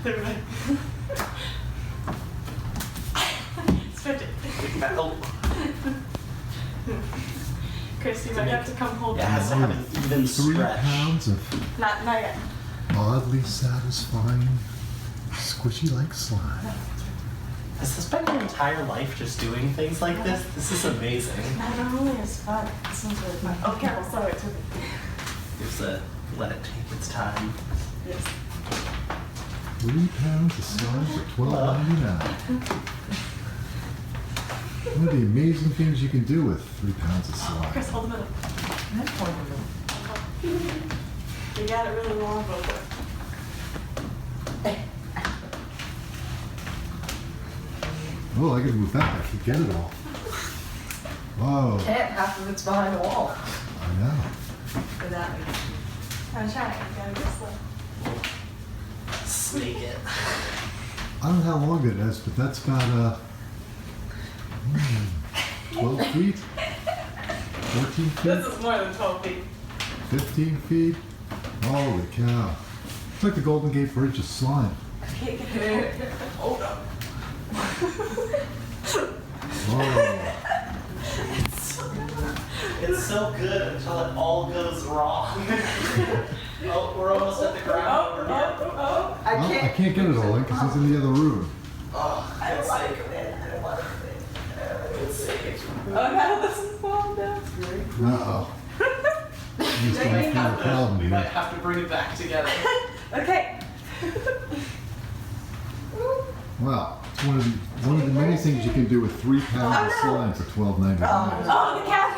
They're like, stretch it. Oh. Chris, you might have to come hold It has to have an even 3 stretch. pounds of Not yet. oddly satisfying, squishy like slime. Has this been your entire life just doing things like this? This is amazing. Not only is fun, this one's really fun. Oh, careful, throw it to me. There's a let it take its time. Yes. 3 pounds of slime for $12.99. One of the amazing things you can do with 3 pounds of slime. Chris, hold the middle. You got it really long, but Oh, I can move back. I can get it all. Whoa, Can't, half of it's behind the wall. I know. for that way. I'm trying, you gotta go slow. Snake it. I don't know how long it is, but that's about 12 feet, 14 feet, This is more than 12 feet. 15 feet. Holy cow. It's like the Golden Gate Bridge of slime. I can't get it. Hold up. Whoa. It's so good until it all goes wrong. Oh, we're almost at the ground over here. Oh. I Well, I can't. can't get it all in because he's in the other room. Oh, I good don't want to save. come in. I don't want to come in. Good save. Oh no, this is falling down. Uh-oh. He's going to have a problem We might here. have to bring it back together. Okay. Well, it's one of the many things you can do with 3 pounds of slime for $12.99. Oh, the cat